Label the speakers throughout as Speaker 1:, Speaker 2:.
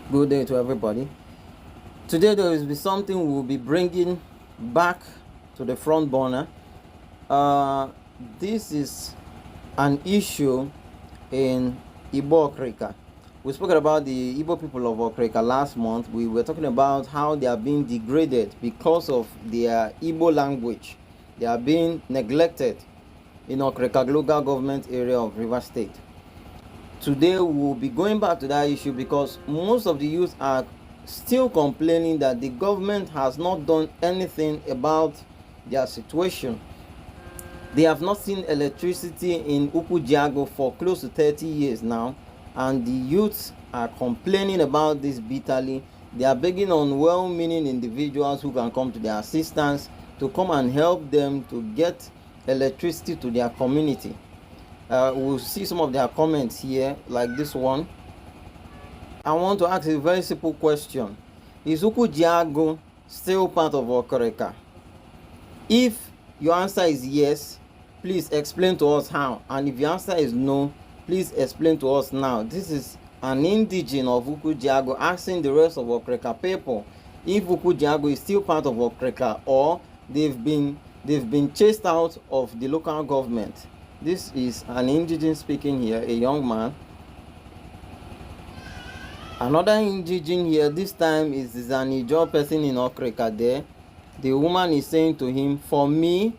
Speaker 1: Good day to everybody. Today there will be something we'll be bringing back to the front burner. This is an issue in Igbo Okrika. We spoke about the Igbo people of Okrika last month. We were talking about how they are being degraded because of their Igbo language. They are being neglected in Okrika local government area of River State. Today we'll be going back to that issue because most of the youth are still complaining that the government has not done anything about their situation. They have not seen electricity in Ukujiago for close to 30 years now, and the youths are complaining about this bitterly. They are begging on well-meaning individuals who can come to their assistance to come and help them to get electricity to their community. We'll see some of their comments here, like this one. I want to ask a very simple question. Is Ukujiago still part of Okrika? If your answer is yes, please explain to us how. And if your answer is no, please explain to us now. This is an indigene of Ukujiago asking the rest of Okrika people if Ukujiago is still part of Okrika or they've been chased out of the local government. This is an indigene speaking here, a young man. Another indigene here, this time is an Ijaw person in Okrika there. The woman is saying to him, for me,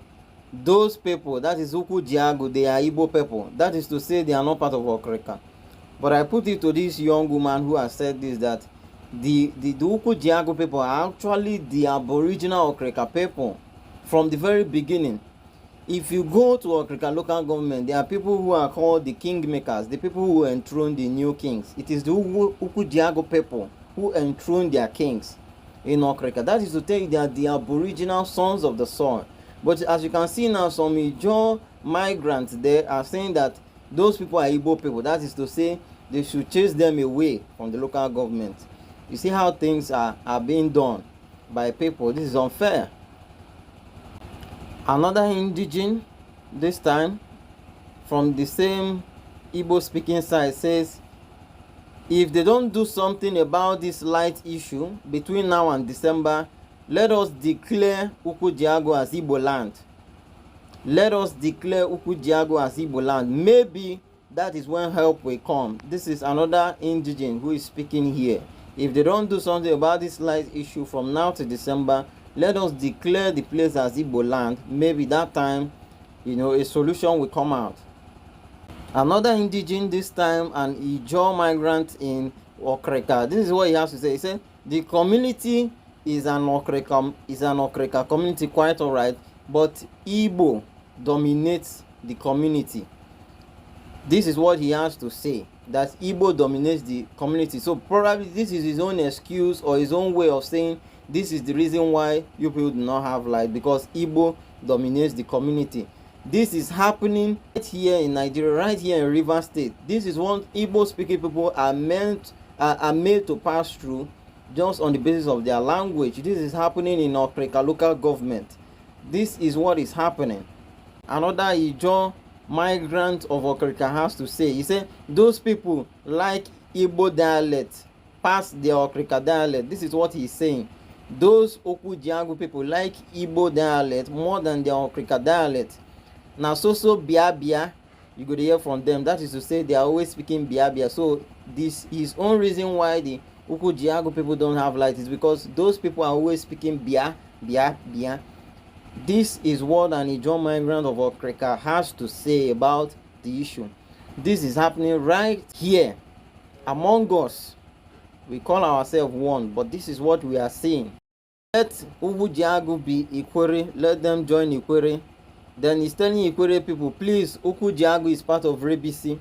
Speaker 1: those people, that is Ukujiago, they are Igbo people. That is to say they are not part of Okrika. But I put it to this young woman who has said this, that the Ukujiago people are actually the aboriginal Okrika people from the very beginning. If you go to Okrika local government, there are people who are called the kingmakers, the people who enthrone the new kings. It is the Ukujiago people who enthrone their kings in Okrika. That is to tell you that the aboriginal sons of the soil. But as you can see now, some Ijaw migrants there are saying that those people are Igbo people. That is to say, they should chase them away from the local government. You see how things are being done by people. This is unfair. Another indigene, this time from the same Igbo speaking side, says if they don't do something about this light issue between now and December, let us declare Ukujiago as Igbo land. Let us declare Ukujiago as Igbo land. Maybe that is when help will come. This is another indigene who is speaking here. If they don't do something about this light issue from now to December, let us declare the place as Igbo land. Maybe that time, a solution will come out. Another indigene, this time an Ijaw migrant in Okrika. This is what he has to say. He said the community is an Okrika community, quite alright, but Igbo dominates the community. This is what he has to say, that Igbo dominates the community. So probably this is his own excuse or his own way of saying this is the reason why you people do not have light, because Igbo dominates the community. This is happening right here in Nigeria, right here in River State. This is what Igbo speaking people are made to pass through just on the basis of their language. This is happening in Okrika local government. This is what is happening. Another Ijaw migrant of Okrika has to say, he said those people like Igbo dialect past their Okrika dialect. This is what he's saying. Those Ukujiago people like Igbo dialect more than their Okrika dialect. Now so bia bia, you go to hear from them. That is to say they are always speaking bia bia. So this is one reason why the Ukujiago people don't have light, is because those people are always speaking bia bia bia. This is what an Ijaw migrant of Okrika has to say about the issue. This is happening right here among us. We call ourselves one, but this is what we are seeing. Let Ukujiago be Ikwere, let them join Ikwere. Then he's telling Ikwere people, please, Ukujiago is part of Rebisi,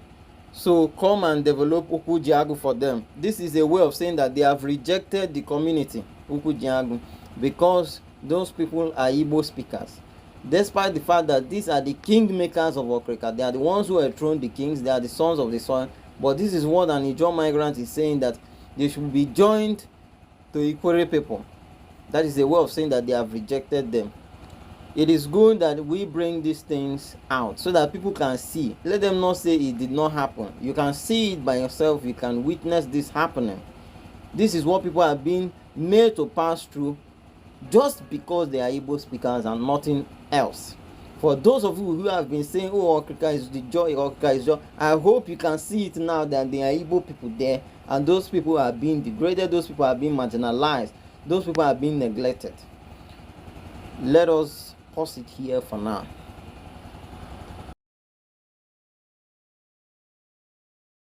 Speaker 1: so come and develop Ukujiago for them. This is a way of saying that they have rejected the community, Ukujiago, because those people are Igbo speakers. Despite the fact that these are the kingmakers of Okrika, they are the ones who enthroned the kings, they are the sons of the soil. But this is what an Ijaw migrant is saying, that they should be joined to Ikwere people. That is a way of saying that they have rejected them. It is good that we bring these things out so that people can see. Let them not say it did not happen. You can see it by yourself. You can witness this happening. This is what people are being made to pass through just because they are Igbo speakers and nothing else. For those of you who have been saying, oh, Okrika is the joy, Okrika is joy, I hope you can see it now that there are Igbo people there, and those people are being degraded, those people are being marginalized, those people are being neglected. Let us pause it here for now.